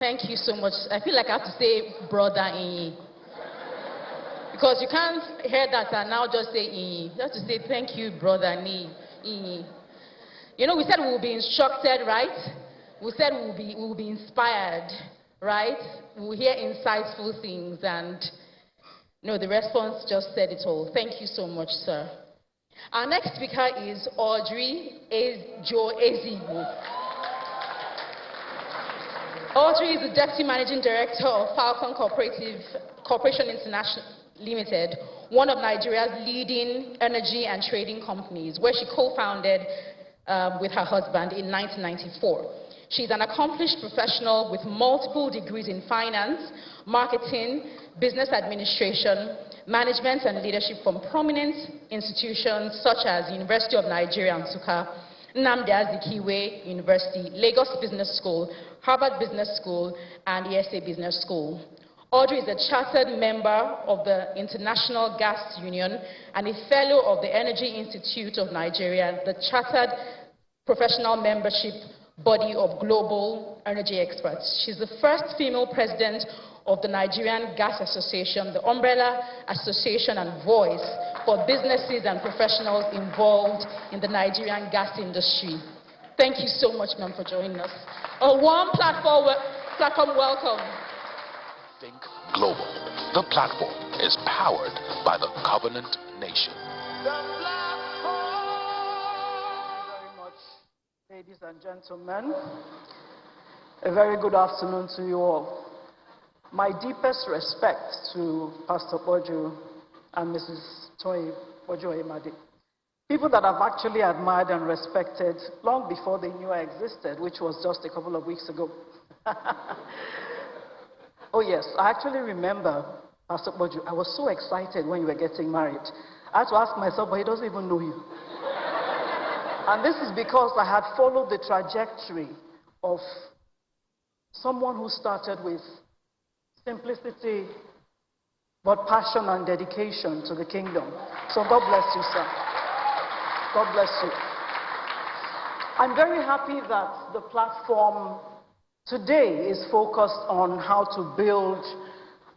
Thank you so much. I feel like I have to say brother in because you can't hear that and now just say in. You have to say thank you, brother in. You know, we said we will be instructed, right? We said we will be inspired, right? We will hear insightful things, and you know, the response just said it all. Thank you so much, sir. Our next speaker is Audrey-Joe Ezigbo. Audrey is the Deputy Managing Director of Falcon Corporation International Limited, one of Nigeria's leading energy and trading companies, where she co-founded with her husband in 1994. She's an accomplished professional with multiple degrees in finance, marketing, business administration, management and leadership from prominent institutions such as University of Nigeria, Nsukka, Nnamdi Azikiwe University, Lagos Business School, Harvard Business School, and ESA Business School. Audrey is a chartered member of the International Gas Union and a fellow of the Energy Institute of Nigeria, the chartered professional membership body of global energy experts. She's the first female president of the Nigerian Gas Association, the umbrella association and voice for businesses and professionals involved in the Nigerian gas industry. Thank you so much, ma'am, for joining us. A warm platform welcome. Think Global. The platform is powered by the Covenant Nation. Thank you very much, ladies and gentlemen. A very good afternoon to you all. My deepest respect to Pastor Bojo and Mrs. Toyi Bojo-Emade. People that I've actually admired and respected long before they knew I existed, which was just a couple of weeks ago. Oh yes, I actually remember, Pastor Bojo, I was so excited when you were getting married. I had to ask myself, but he doesn't even know you. And this is because I had followed the trajectory of someone who started with simplicity, but passion and dedication to the kingdom. So God bless you, sir. God bless you. I'm very happy that the platform today is focused on how to build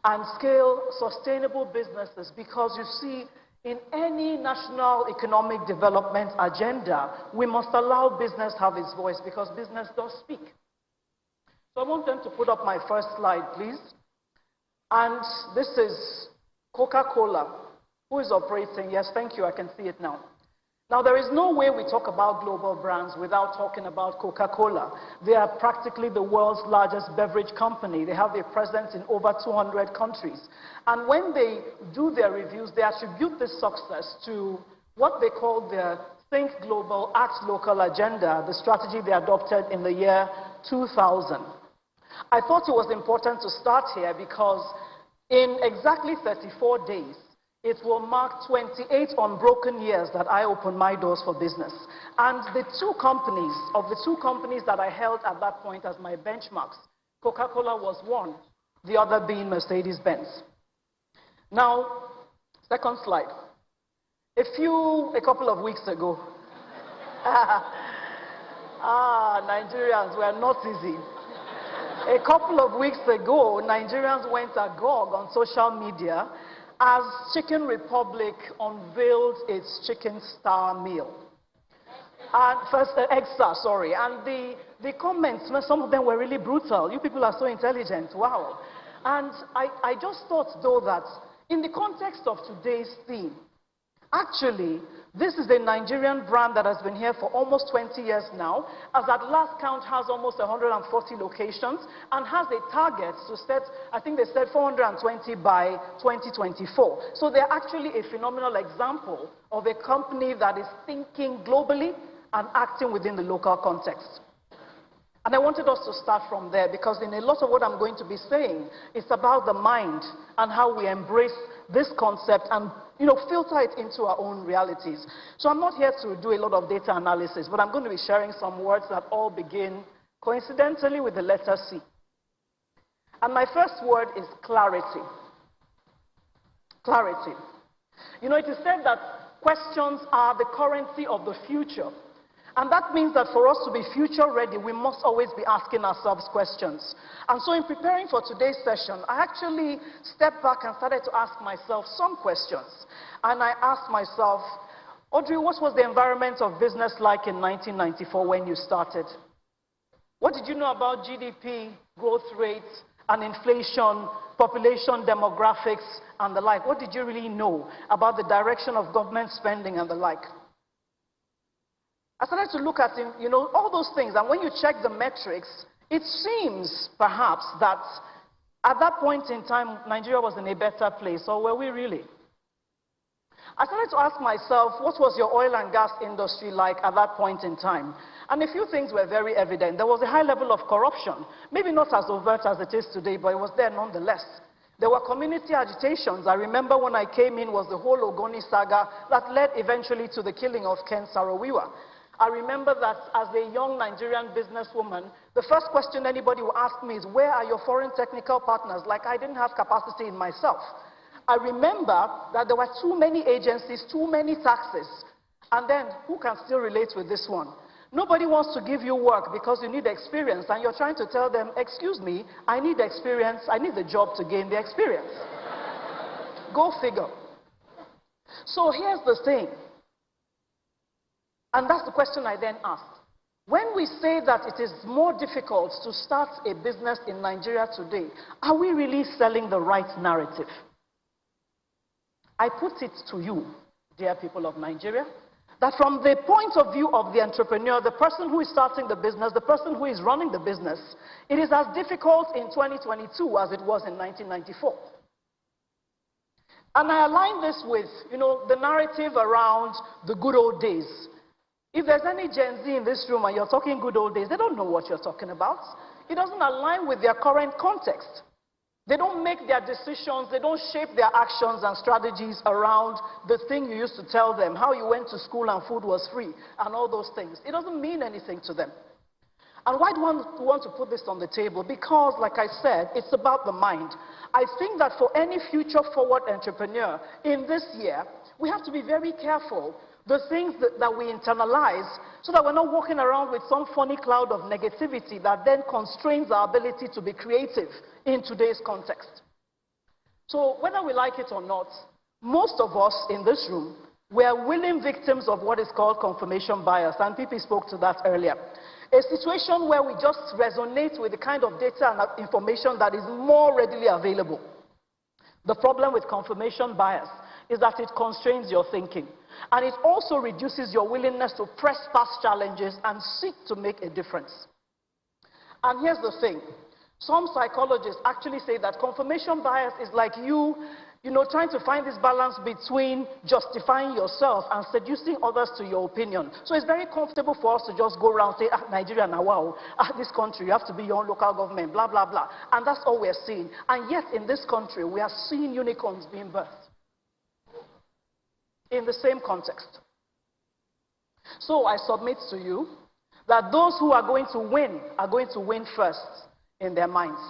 and scale sustainable businesses, because you see, in any national economic development agenda, we must allow business have its voice, because business does speak. So I want them to put up my first slide, please. And this is Coca-Cola, who is operating. Yes, thank you, I can see it now. Now, there is no way we talk about global brands without talking about Coca-Cola. They are practically the world's largest beverage company. They have a presence in over 200 countries. And when they do their reviews, they attribute this success to what they call their Think Global, Act Local agenda, the strategy they adopted in the year 2000. I thought it was important to start here because in exactly 34 days, it will mark 28 unbroken years that I opened my doors for business. And the two companies that I held at that point as my benchmarks, Coca-Cola was one, the other being Mercedes-Benz. Now, second slide. A couple of weeks ago, Nigerians were not easy. A couple of weeks ago, Nigerians went agog on social media as Chicken Republic unveiled its Chicken Star meal. And first, Egg Star, sorry. And the comments, some of them were really brutal. You people are so intelligent, wow. And I just thought, though, that in the context of today's theme, actually, this is a Nigerian brand that has been here for almost 20 years now, as at last count has almost 140 locations, and has a target to set, I think they said 420 by 2024. So they're actually a phenomenal example of a company that is thinking globally and acting within the local context. And I wanted us to start from there, because in a lot of what I'm going to be saying, it's about the mind and how we embrace this concept and filter it into our own realities. So I'm not here to do a lot of data analysis, but I'm going to be sharing some words that all begin, coincidentally, with the letter C. And my first word is clarity. Clarity. It is said that questions are the currency of the future. And that means that for us to be future ready, we must always be asking ourselves questions. And so in preparing for today's session, I actually stepped back and started to ask myself some questions. And I asked myself, Audrey, what was the environment of business like in 1994 when you started? What did you know about GDP, growth rates, and inflation, population demographics, and the like? What did you really know about the direction of government spending and the like? I started to look at, all those things, and when you check the metrics, it seems, perhaps, that at that point in time, Nigeria was in a better place, or were we really? I started to ask myself, what was your oil and gas industry like at that point in time? And a few things were very evident. There was a high level of corruption, maybe not as overt as it is today, but it was there nonetheless. There were community agitations. I remember when I came in was the whole Ogoni saga that led eventually to the killing of Ken Saro-Wiwa. I remember that as a young Nigerian businesswoman, the first question anybody would ask me is, where are your foreign technical partners? Like I didn't have capacity in myself. I remember that there were too many agencies, too many taxes. And then, who can still relate with this one? Nobody wants to give you work because you need experience, and you're trying to tell them, excuse me, I need experience, I need the job to gain the experience. Go figure. So here's the thing. And that's the question I then asked. When we say that it is more difficult to start a business in Nigeria today, are we really selling the right narrative? I put it to you, dear people of Nigeria, that from the point of view of the entrepreneur, the person who is starting the business, the person who is running the business, it is as difficult in 2022 as it was in 1994. And I align this with, the narrative around the good old days. If there's any Gen Z in this room and you're talking good old days, they don't know what you're talking about. It doesn't align with their current context. They don't make their decisions, they don't shape their actions and strategies around the thing you used to tell them, how you went to school and food was free, and all those things. It doesn't mean anything to them. And why do I want to put this on the table? Because, like I said, it's about the mind. I think that for any future-forward entrepreneur in this year, we have to be very careful the things that we internalize so that we're not walking around with some funny cloud of negativity that then constrains our ability to be creative in today's context. So whether we like it or not, most of us in this room, we are willing victims of what is called confirmation bias, and PP spoke to that earlier. A situation where we just resonate with the kind of data and information that is more readily available. The problem with confirmation bias is that it constrains your thinking. And it also reduces your willingness to press past challenges and seek to make a difference. And here's the thing. Some psychologists actually say that confirmation bias is like you trying to find this balance between justifying yourself and seducing others to your opinion. So it's very comfortable for us to just go around and say, Nigeria, now wow, this country, you have to be your own local government, blah, blah, blah. And that's all we're seeing. And yet in this country, we are seeing unicorns being birthed in the same context. So I submit to you that those who are going to win first in their minds.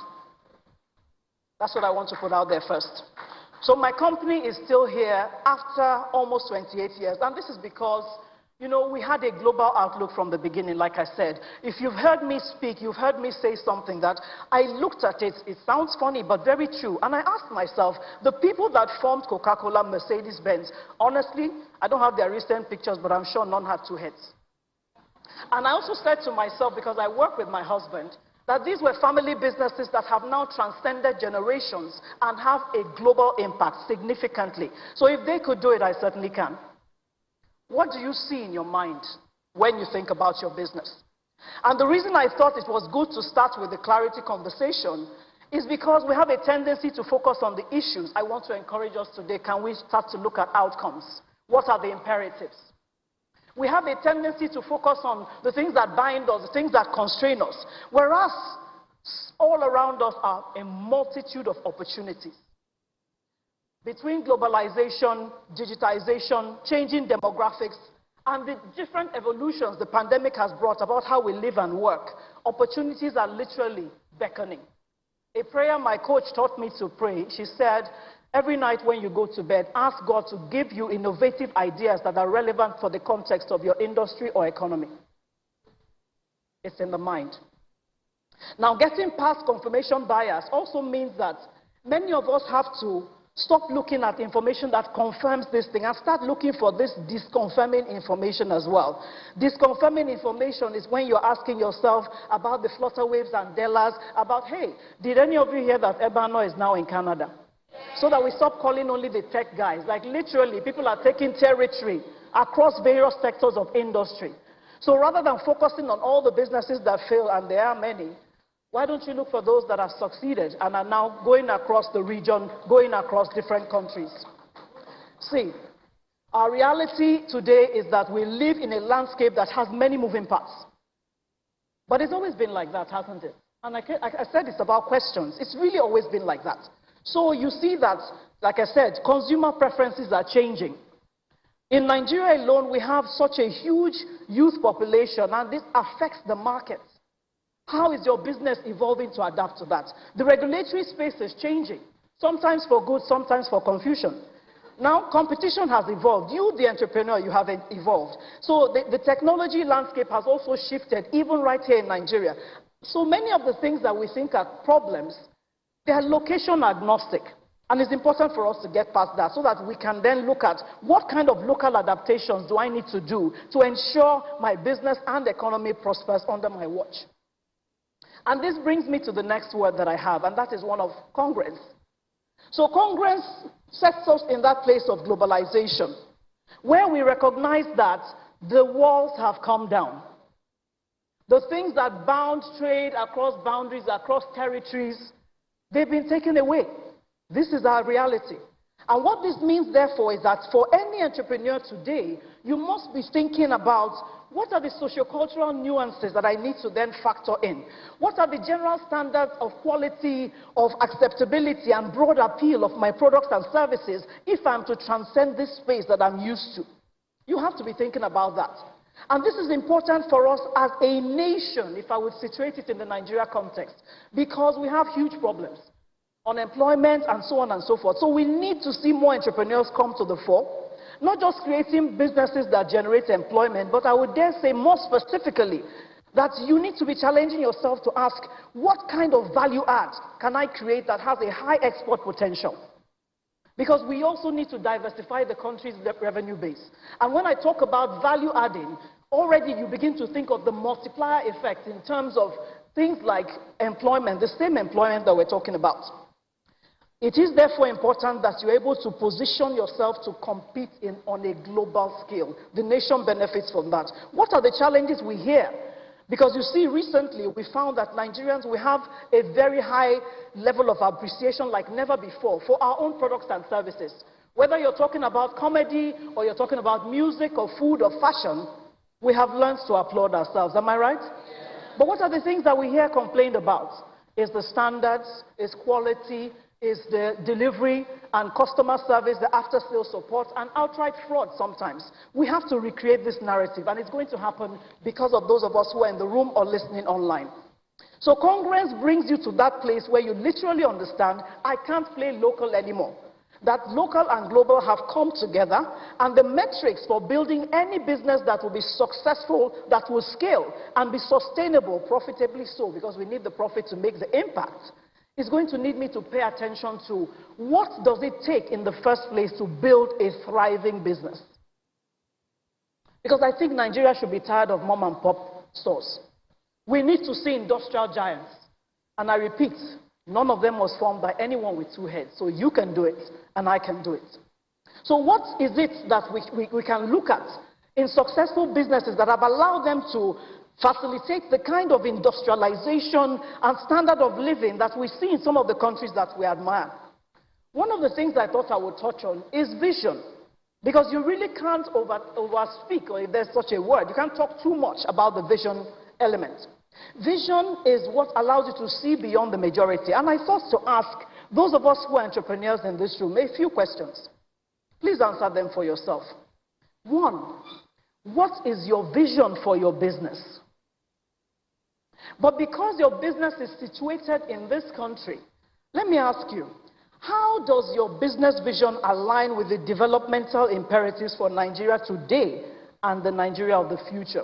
That's what I want to put out there first. So my company is still here after almost 28 years, and this is because we had a global outlook from the beginning, like I said. If you've heard me speak, you've heard me say something that I looked at it, it sounds funny, but very true. And I asked myself, the people that formed Coca-Cola, Mercedes-Benz, honestly, I don't have their recent pictures, but I'm sure none had two heads. And I also said to myself, because I work with my husband, that these were family businesses that have now transcended generations and have a global impact significantly. So if they could do it, I certainly can. What do you see in your mind when you think about your business? And the reason I thought it was good to start with the clarity conversation is because we have a tendency to focus on the issues. I want to encourage us today, can we start to look at outcomes? What are the imperatives? We have a tendency to focus on the things that bind us, the things that constrain us, whereas all around us are a multitude of opportunities. Between globalization, digitization, changing demographics, and the different evolutions the pandemic has brought about how we live and work, opportunities are literally beckoning. A prayer my coach taught me to pray, she said, every night when you go to bed, ask God to give you innovative ideas that are relevant for the context of your industry or economy. It's in the mind. Now, getting past confirmation bias also means that many of us have to stop looking at information that confirms this thing and start looking for this disconfirming information as well. Disconfirming information is when you're asking yourself about the Flutterwaves and Dellas, about, hey, did any of you hear that Ebano is now in Canada? So that we stop calling only the tech guys. Like literally, people are taking territory across various sectors of industry. So rather than focusing on all the businesses that fail, and there are many, why don't you look for those that have succeeded and are now going across the region, going across different countries? See, our reality today is that we live in a landscape that has many moving parts. But it's always been like that, hasn't it? And I said it's about questions. It's really always been like that. So you see that, like I said, consumer preferences are changing. In Nigeria alone, we have such a huge youth population, and this affects the market. How is your business evolving to adapt to that? The regulatory space is changing, sometimes for good, sometimes for confusion. Now, competition has evolved. You, the entrepreneur, you have evolved. So the technology landscape has also shifted, even right here in Nigeria. So many of the things that we think are problems, they are location agnostic. And it's important for us to get past that so that we can then look at what kind of local adaptations do I need to do to ensure my business and economy prospers under my watch. And this brings me to the next word that I have, and that is one of congruence. So congruence sets us in that place of globalization, where we recognize that the walls have come down. The things that bound trade across boundaries, across territories, they've been taken away. This is our reality. And what this means, therefore, is that for any entrepreneur today, you must be thinking about what are the sociocultural nuances that I need to then factor in? What are the general standards of quality, of acceptability, and broad appeal of my products and services if I'm to transcend this space that I'm used to? You have to be thinking about that. And this is important for us as a nation, if I would situate it in the Nigeria context, because we have huge problems. Unemployment and so on and so forth. So we need to see more entrepreneurs come to the fore. Not just creating businesses that generate employment, but I would dare say more specifically that you need to be challenging yourself to ask, what kind of value add can I create that has a high export potential? Because we also need to diversify the country's revenue base. And when I talk about value adding, already you begin to think of the multiplier effect in terms of things like employment, the same employment that we're talking about. It is therefore important that you're able to position yourself to compete on a global scale. The nation benefits from that. What are the challenges we hear? Because you see, recently we found that Nigerians, we have a very high level of appreciation like never before for our own products and services. Whether you're talking about comedy, or you're talking about music, or food, or fashion, we have learned to applaud ourselves. Am I right? Yeah. But what are the things that we hear complained about? Is the standards, is quality, is the delivery and customer service, the after-sales support, and outright fraud sometimes. We have to recreate this narrative, and it's going to happen because of those of us who are in the room or listening online. So congruence brings you to that place where you literally understand, I can't play local anymore. That local and global have come together, and the metrics for building any business that will be successful, that will scale and be sustainable, profitably so, because we need the profit to make the impact, is going to need me to pay attention to what does it take in the first place to build a thriving business. Because I think Nigeria should be tired of mom and pop stores. We need to see industrial giants. And I repeat, none of them was formed by anyone with two heads. So you can do it, and I can do it. So what is it that we can look at in successful businesses that have allowed them to facilitate the kind of industrialization and standard of living that we see in some of the countries that we admire? One of the things I thought I would touch on is vision. Because you really can't overspeak, or if there's such a word, you can't talk too much about the vision element. Vision is what allows you to see beyond the majority. And I thought to ask those of us who are entrepreneurs in this room a few questions. Please answer them for yourself. One, what is your vision for your business? But because your business is situated in this country, let me ask you, how does your business vision align with the developmental imperatives for Nigeria today and the Nigeria of the future?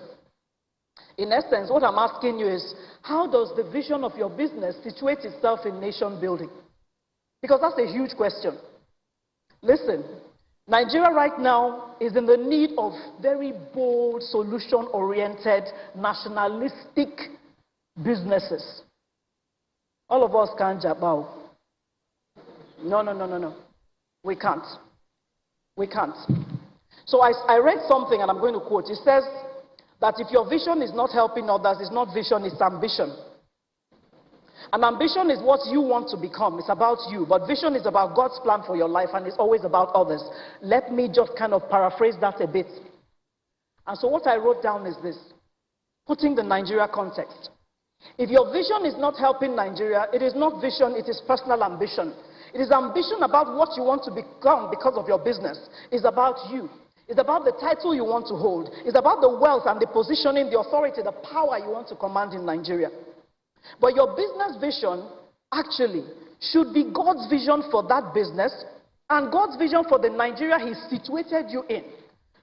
In essence, what I'm asking you is, how does the vision of your business situate itself in nation building? Because that's a huge question. Listen, Nigeria right now is in the need of very bold, solution-oriented, nationalistic businesses. All of us can't jabao. No. We can't. We can't. So I read something, and I'm going to quote. It says that if your vision is not helping others, it's not vision, it's ambition. And ambition is what you want to become. It's about you. But vision is about God's plan for your life, and it's always about others. Let me just kind of paraphrase that a bit. And so what I wrote down is this, putting the Nigeria context. If your vision is not helping Nigeria, it is not vision, it is personal ambition. It is ambition about what you want to become because of your business. It's about you. It's about the title you want to hold. It's about the wealth and the positioning, the authority, the power you want to command in Nigeria. But your business vision actually should be God's vision for that business and God's vision for the Nigeria He situated you in.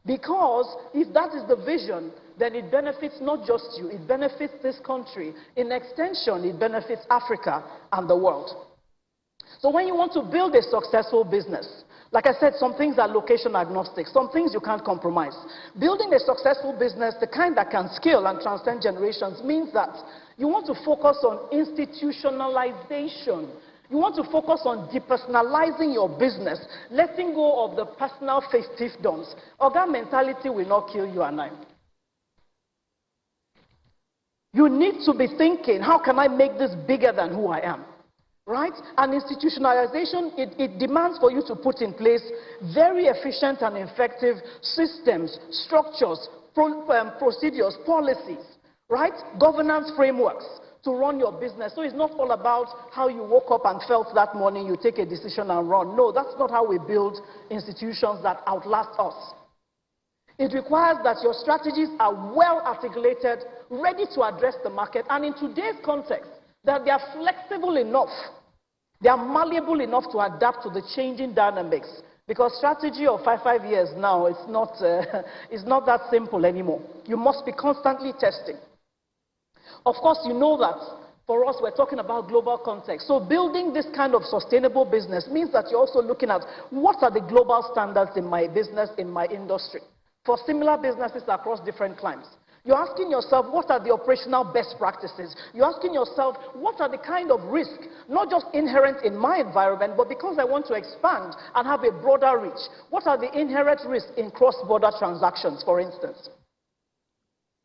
Because if that is the vision, then it benefits not just you, it benefits this country. In extension, it benefits Africa and the world. So when you want to build a successful business, like I said, some things are location agnostic, some things you can't compromise. Building a successful business, the kind that can scale and transcend generations, means that you want to focus on institutionalization. You want to focus on depersonalizing your business, letting go of the personal fiefdoms. Organ mentality will not kill you and I. You need to be thinking, how can I make this bigger than who I am? Right? And institutionalization, it demands for you to put in place very efficient and effective systems, structures, procedures, policies, right? Governance frameworks to run your business. So it's not all about how you woke up and felt that morning, you take a decision and run. No, that's not how we build institutions that outlast us. It requires that your strategies are well articulated, ready to address the market, and in today's context, that they are flexible enough, they are malleable enough to adapt to the changing dynamics. Because strategy of 5 years now, it's not that simple anymore. You must be constantly testing. Of course, you know that for us, we're talking about global context. So building this kind of sustainable business means that you're also looking at what are the global standards in my business, in my industry, for similar businesses across different climes. You're asking yourself, what are the operational best practices? You're asking yourself, what are the kind of risk, not just inherent in my environment, but because I want to expand and have a broader reach. What are the inherent risks in cross-border transactions, for instance?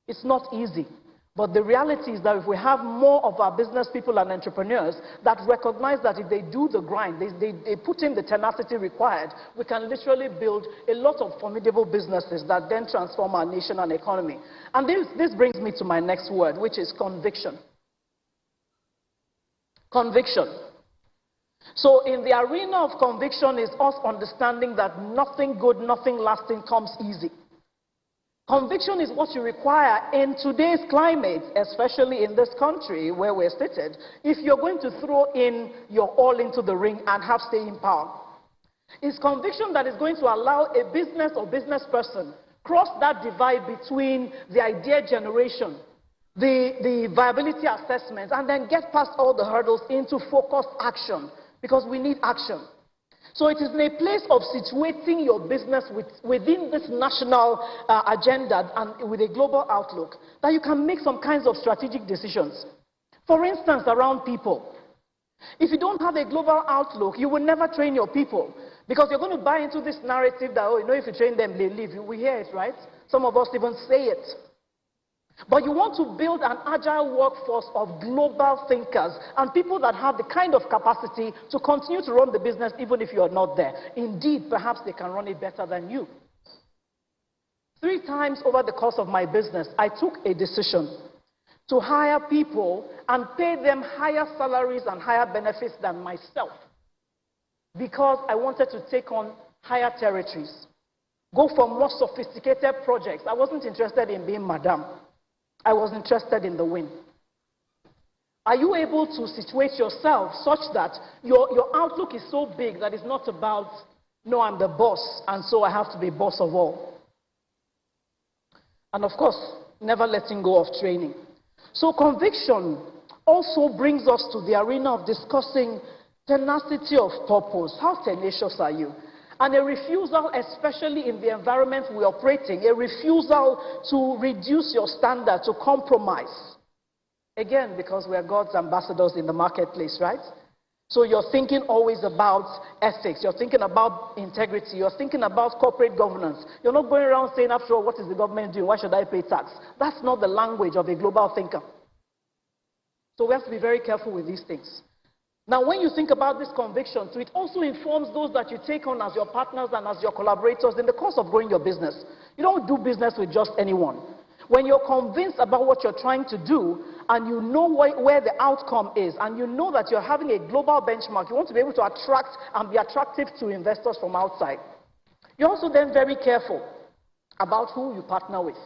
It's not easy. But the reality is that if we have more of our business people and entrepreneurs that recognize that if they do the grind, they put in the tenacity required, we can literally build a lot of formidable businesses that then transform our nation and economy. And this brings me to my next word, which is conviction. Conviction. So in the arena of conviction is us understanding that nothing good, nothing lasting comes easy. Conviction is what you require in today's climate, especially in this country where we're seated, if you're going to throw in your all into the ring and have staying power. It's conviction that is going to allow a business or business person cross that divide between the idea generation, the viability assessment, and then get past all the hurdles into focused action, because we need action. So it is in a place of situating your business within this national agenda and with a global outlook that you can make some kinds of strategic decisions. For instance, around people. If you don't have a global outlook, you will never train your people, because you're going to buy into this narrative that, oh, you know, if you train them, they leave. We hear it, right? Some of us even say it. But you want to build an agile workforce of global thinkers and people that have the kind of capacity to continue to run the business even if you are not there. Indeed, perhaps they can run it better than you. 3 times over the course of my business, I took a decision to hire people and pay them higher salaries and higher benefits than myself, because I wanted to take on higher territories, go for more sophisticated projects. I wasn't interested in being madam. I was interested in the win. Are you able to situate yourself such that your outlook is so big that it's not about, no, I'm the boss, and so I have to be boss of all? And of course, never letting go of training. So conviction also brings us to the arena of discussing tenacity of purpose. How tenacious are you? And a refusal, especially in the environment we operate in, a refusal to reduce your standard, to compromise. Again, because we are God's ambassadors in the marketplace, right? So you're thinking always about ethics, you're thinking about integrity, you're thinking about corporate governance. You're not going around saying, after all, what is the government doing? Why should I pay tax? That's not the language of a global thinker. So we have to be very careful with these things. Now, when you think about this conviction, too, it also informs those that you take on as your partners and as your collaborators in the course of growing your business. You don't do business with just anyone. When you're convinced about what you're trying to do, and you know where the outcome is, and you know that you're having a global benchmark, you want to be able to attract and be attractive to investors from outside. You're also then very careful about who you partner with.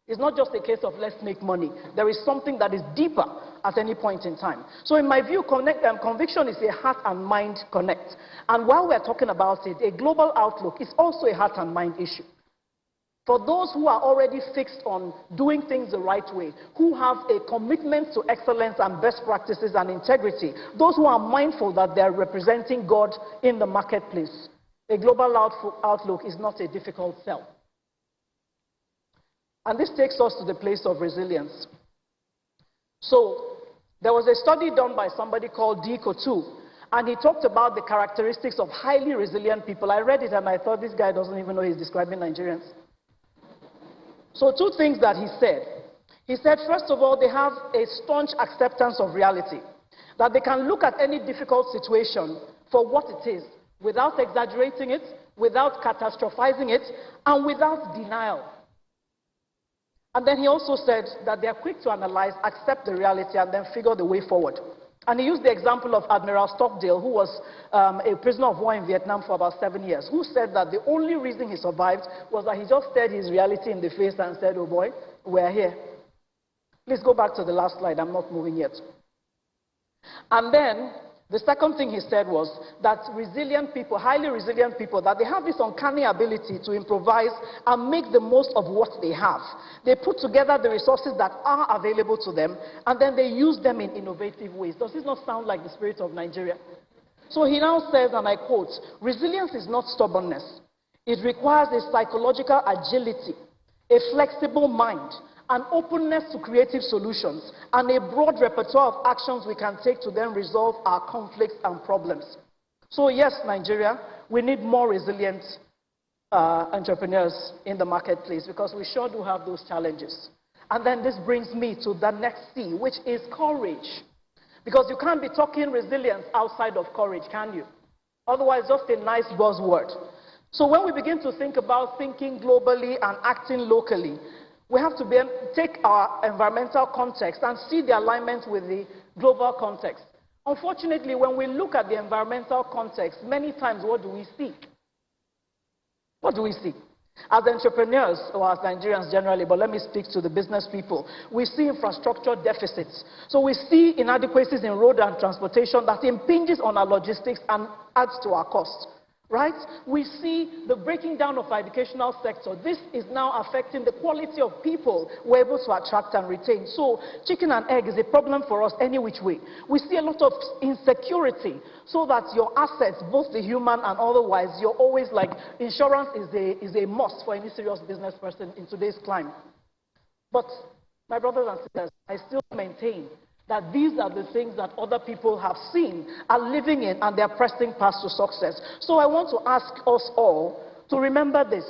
It's not just a case of let's make money. There is something that is deeper at any point in time. So in my view, conviction is a heart and mind connect. And while we're talking about it, a global outlook is also a heart and mind issue. For those who are already fixed on doing things the right way, who have a commitment to excellence and best practices and integrity, those who are mindful that they're representing God in the marketplace, a global outlook is not a difficult sell. And this takes us to the place of resilience. So, there was a study done by somebody called D. Kotu, and he talked about the characteristics of highly resilient people. I read it and I thought, this guy doesn't even know he's describing Nigerians. So, two things that he said. He said, first of all, they have a staunch acceptance of reality, that they can look at any difficult situation for what it is, without exaggerating it, without catastrophizing it, and without denial. And then he also said that they are quick to analyze, accept the reality, and then figure the way forward. And he used the example of Admiral Stockdale, who was a prisoner of war in Vietnam for about 7 years, who said that the only reason he survived was that he just stared his reality in the face and said, oh boy, we're here. Please go back to the last slide. I'm not moving yet. And then the second thing he said was that resilient people, highly resilient people, that they have this uncanny ability to improvise and make the most of what they have. They put together the resources that are available to them, and then they use them in innovative ways. Does this not sound like the spirit of Nigeria? So he now says, and I quote, resilience is not stubbornness. It requires a psychological agility, a flexible mind, an openness to creative solutions, and a broad repertoire of actions we can take to then resolve our conflicts and problems. So yes, Nigeria, we need more resilient entrepreneurs in the marketplace, because we sure do have those challenges. And then this brings me to the next C, which is courage. Because you can't be talking resilience outside of courage, can you? Otherwise, just a nice buzzword. So when we begin to think about thinking globally and acting locally, we have to take our environmental context and see the alignment with the global context. Unfortunately, when we look at the environmental context, many times what do we see? What do we see? As entrepreneurs, or as Nigerians generally, but let me speak to the business people, we see infrastructure deficits. So we see inadequacies in road and transportation that impinges on our logistics and adds to our costs. Right? We see the breaking down of our educational sector. This is now affecting the quality of people we're able to attract and retain. So chicken and egg is a problem for us any which way. We see a lot of insecurity, so that your assets, both the human and otherwise, you're always like, insurance is a must for any serious business person in today's climate. But my brothers and sisters, I still maintain that these are the things that other people have seen, are living in, and they're pressing past to success. So I want to ask us all to remember this,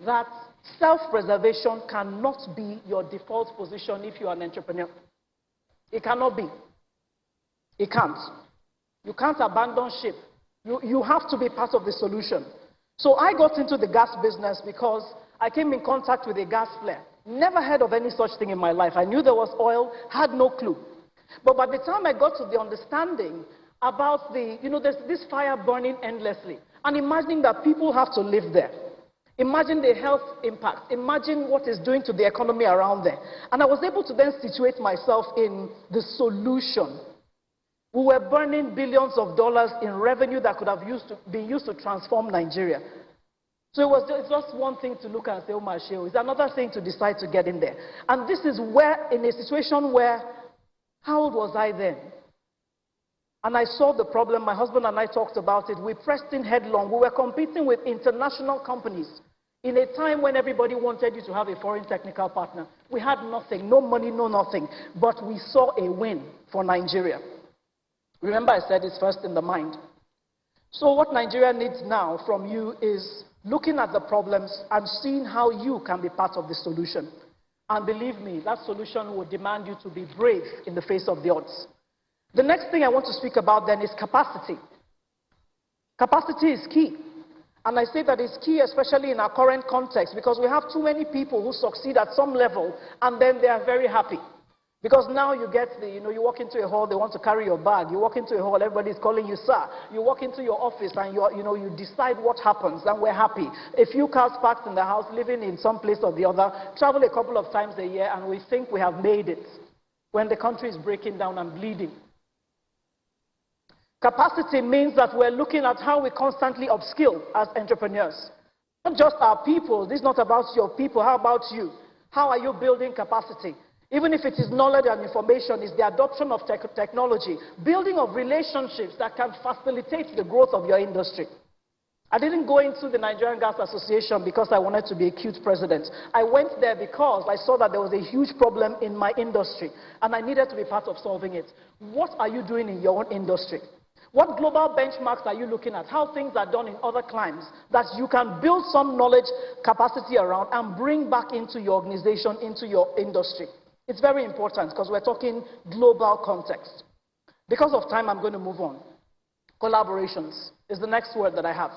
that self-preservation cannot be your default position if you're an entrepreneur. It cannot be. It can't. You can't abandon ship. You have to be part of the solution. So I got into the gas business because I came in contact with a gas flare. Never heard of any such thing in my life. I knew there was oil, had no clue. But by the time I got to the understanding about there's this fire burning endlessly, and imagining that people have to live there. Imagine the health impact. Imagine what it's doing to the economy around there. And I was able to then situate myself in the solution. We were burning billions of dollars in revenue that could have been used to transform Nigeria. So it's just one thing to look and say, oh my sheo. It's another thing to decide to get in there. And this is where, in a situation where, how old was I then? And I saw the problem. My husband and I talked about it. We pressed in headlong. We were competing with international companies in a time when everybody wanted you to have a foreign technical partner. We had nothing, no money, no nothing. But we saw a win for Nigeria. Remember I said it's first in the mind. So what Nigeria needs now from you is looking at the problems and seeing how you can be part of the solution. And believe me, that solution will demand you to be brave in the face of the odds. The next thing I want to speak about then is capacity. Capacity is key. And I say that it's key especially in our current context because we have too many people who succeed at some level and then they are very happy. Because now you get you walk into a hall, they want to carry your bag. You walk into a hall, everybody's calling you sir. You walk into your office and you decide what happens, and we're happy. A few cars parked in the house, living in some place or the other, travel a couple of times a year, and we think we have made it when the country is breaking down and bleeding. Capacity means that we're looking at how we constantly upskill as entrepreneurs. Not just our people. This is not about your people. How about you? How are you building capacity? Even if it is knowledge and information, it's the adoption of technology, building of relationships that can facilitate the growth of your industry. I didn't go into the Nigerian Gas Association because I wanted to be a cute president. I went there because I saw that there was a huge problem in my industry, and I needed to be part of solving it. What are you doing in your own industry? What global benchmarks are you looking at? How things are done in other climes that you can build some knowledge capacity around and bring back into your organization, into your industry. It's very important because we're talking global context. Because of time, I'm going to move on. Collaborations is the next word that I have.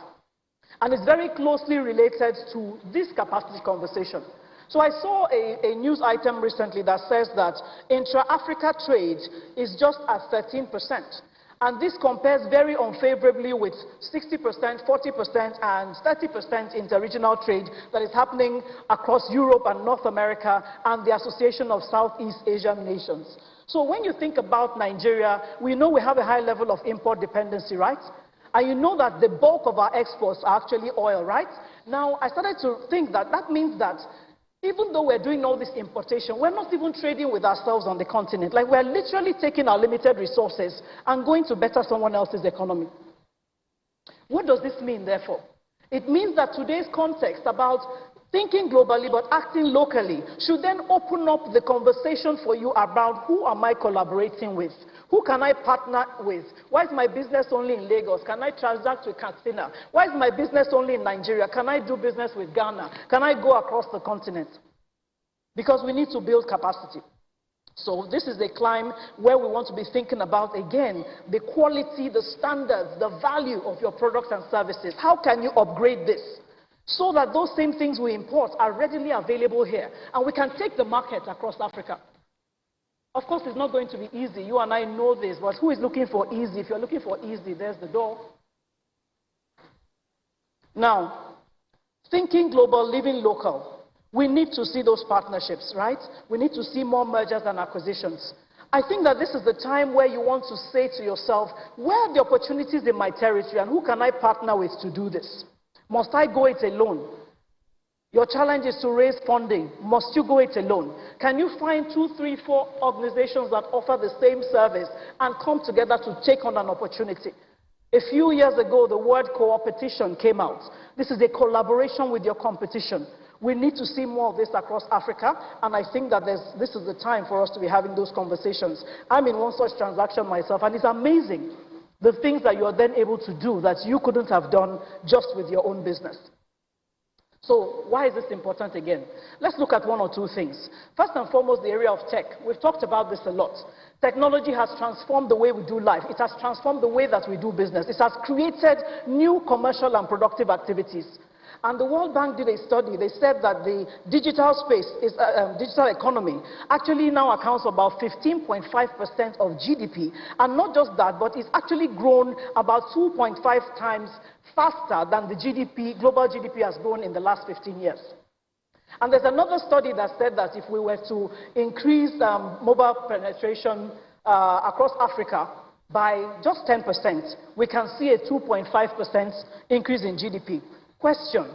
And it's very closely related to this capacity conversation. So I saw a news item recently that says that intra-Africa trade is just at 13%. And this compares very unfavorably with 60%, 40%, and 30% interregional trade that is happening across Europe and North America and the Association of Southeast Asian Nations. So when you think about Nigeria, we know we have a high level of import dependency, right? And you know that the bulk of our exports are actually oil, right? Now, I started to think that that means that even though we're doing all this importation, we're not even trading with ourselves on the continent. Like, we're literally taking our limited resources and going to better someone else's economy. What does this mean, therefore? It means that today's context about thinking globally but acting locally should then open up the conversation for you about who am I collaborating with? Who can I partner with? Why is my business only in Lagos? Can I transact with Katsina? Why is my business only in Nigeria? Can I do business with Ghana? Can I go across the continent? Because we need to build capacity. So this is a climb where we want to be thinking about, again, the quality, the standards, the value of your products and services. How can you upgrade this so that those same things we import are readily available here and we can take the market across Africa? Of course, it's not going to be easy. You and I know this, but who is looking for easy? If you're looking for easy, there's the door. Now, thinking global, living local. We need to see those partnerships, right? We need to see more mergers and acquisitions. I think that this is the time where you want to say to yourself, where are the opportunities in my territory and who can I partner with to do this? Must I go it alone? Your challenge is to raise funding. Must you go it alone? Can you find 2, 3, 4 organizations that offer the same service and come together to take on an opportunity? A few years ago, the word co-opetition came out. This is a collaboration with your competition. We need to see more of this across Africa, and I think that this is the time for us to be having those conversations. I'm in one such transaction myself, and it's amazing the things that you are then able to do that you couldn't have done just with your own business. So why is this important again? Let's look at 1 or 2 things. First and foremost, the area of tech. We've talked about this a lot. Technology has transformed the way we do life. It has transformed the way that we do business. It has created new commercial and productive activities. And the World Bank did a study. They said that the digital space, digital economy, actually now accounts for about 15.5% of GDP. And not just that, but it's actually grown about 2.5 times faster than the GDP, global GDP has grown in the last 15 years. And there's another study that said that if we were to increase mobile penetration across Africa by just 10%, we can see a 2.5% increase in GDP. Question,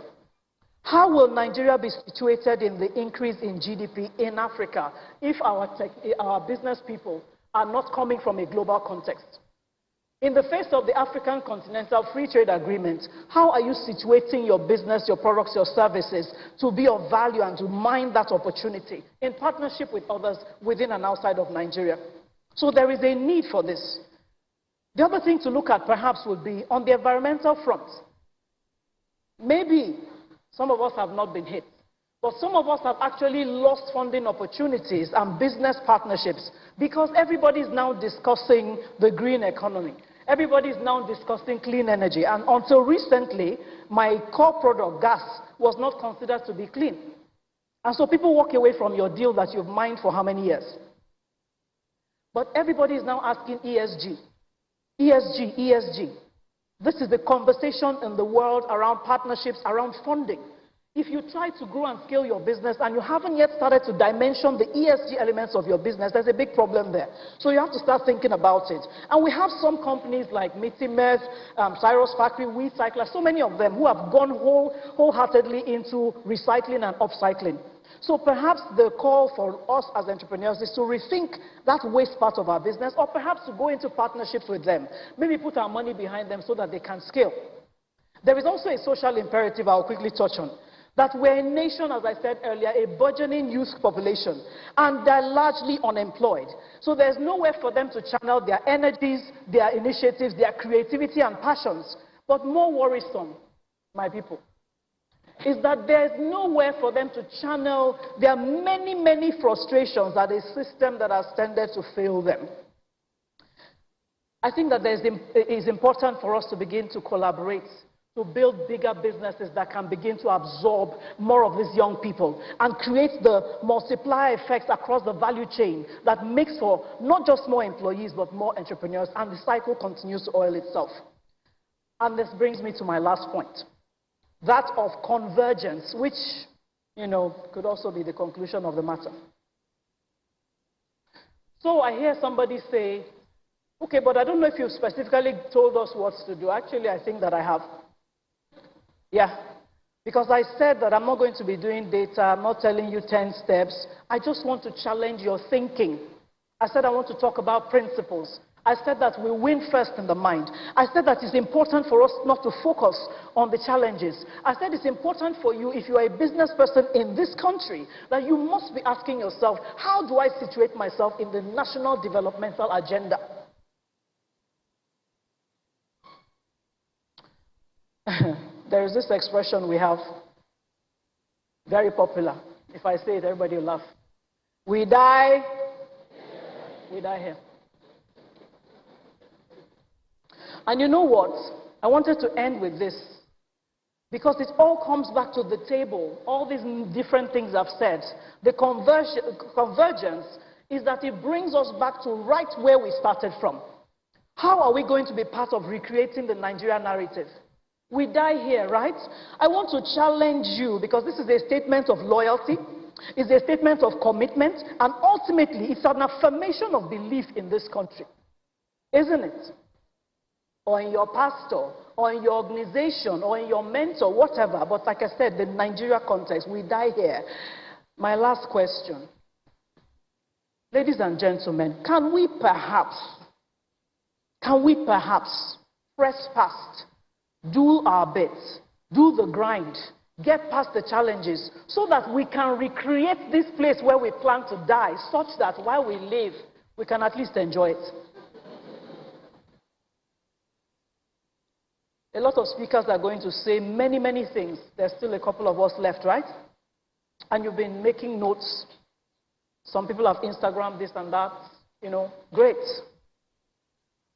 How will Nigeria be situated in the increase in GDP in Africa if our business people are not coming from a global context? In the face of the African Continental Free Trade Agreement, how are you situating your business, your products, your services to be of value and to mine that opportunity in partnership with others within and outside of Nigeria? So there is a need for this. The other thing to look at perhaps would be on the environmental front. Maybe some of us have not been hit, but some of us have actually lost funding opportunities and business partnerships because everybody is now discussing the green economy. Everybody is now discussing clean energy. And until recently, my core product, gas, was not considered to be clean. And so people walk away from your deal that you've mined for how many years? But everybody is now asking ESG. ESG, ESG. This is the conversation in the world around partnerships, around funding. If you try to grow and scale your business and you haven't yet started to dimension the ESG elements of your business, there's a big problem there. So you have to start thinking about it. And we have some companies like Mitimed, Cyrus Factory, Weed Cycler, so many of them who have gone wholeheartedly into recycling and upcycling. So perhaps the call for us as entrepreneurs is to rethink that waste part of our business, or perhaps to go into partnerships with them. Maybe put our money behind them so that they can scale. There is also a social imperative I'll quickly touch on. That we're a nation, as I said earlier, a burgeoning youth population, and they're largely unemployed. So there's nowhere for them to channel their energies, their initiatives, their creativity and passions. But more worrisome, my people, is that there's nowhere for them to channel their many, many frustrations at a system that has tended to fail them. I think that it is important for us to begin to collaborate, to build bigger businesses that can begin to absorb more of these young people and create the multiplier effects across the value chain that makes for not just more employees but more entrepreneurs, and the cycle continues to oil itself. And this brings me to my last point, that of convergence, which, could also be the conclusion of the matter. So I hear somebody say, okay, but I don't know if you've specifically told us what to do. Actually, I think that I have. Yeah, because I said that I'm not going to be doing data, I'm not telling you 10 steps. I just want to challenge your thinking. I said I want to talk about principles. I said that we win first in the mind. I said that it's important for us not to focus on the challenges. I said it's important for you, if you are a business person in this country, that you must be asking yourself, how do I situate myself in the national developmental agenda? There is this expression we have, very popular. If I say it, everybody will laugh. We die here. And you know what? I wanted to end with this, because it all comes back to the table. All these different things I've said. The convergence is that it brings us back to right where we started from. How are we going to be part of recreating the Nigeria narrative? We die here, right? I want to challenge you, because this is a statement of loyalty, it's a statement of commitment, and ultimately it's an affirmation of belief in this country, isn't it? Or in your pastor, or in your organization, or in your mentor, whatever. But like I said, the Nigeria context, we die here. My last question. Ladies and gentlemen, can we perhaps press past, do our bits, do the grind, get past the challenges, so that we can recreate this place where we plan to die, such that while we live, we can at least enjoy it? A lot of speakers are going to say many, many things. There's still a couple of us left, right? And you've been making notes. Some people have Instagram, this and that, great.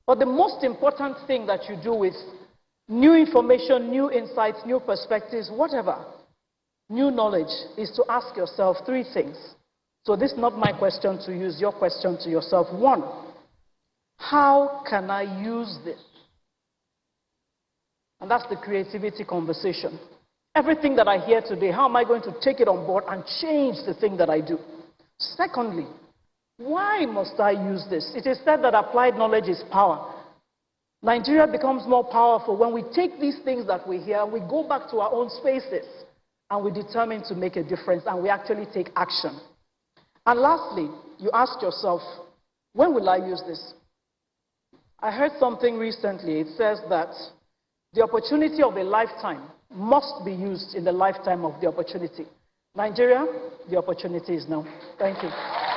But the most important thing that you do with new information, new insights, new perspectives, whatever, new knowledge, is to ask yourself three things. So this is not my question to you, it's your question to yourself. One, how can I use this? And that's the creativity conversation. Everything that I hear today, how am I going to take it on board and change the thing that I do? Secondly, why must I use this? It is said that applied knowledge is power. Nigeria becomes more powerful when we take these things that we hear and we go back to our own spaces and we're determined to make a difference, and we actually take action. And lastly, you ask yourself, when will I use this? I heard something recently. It says that the opportunity of a lifetime must be used in the lifetime of the opportunity. Nigeria, the opportunity is now. Thank you.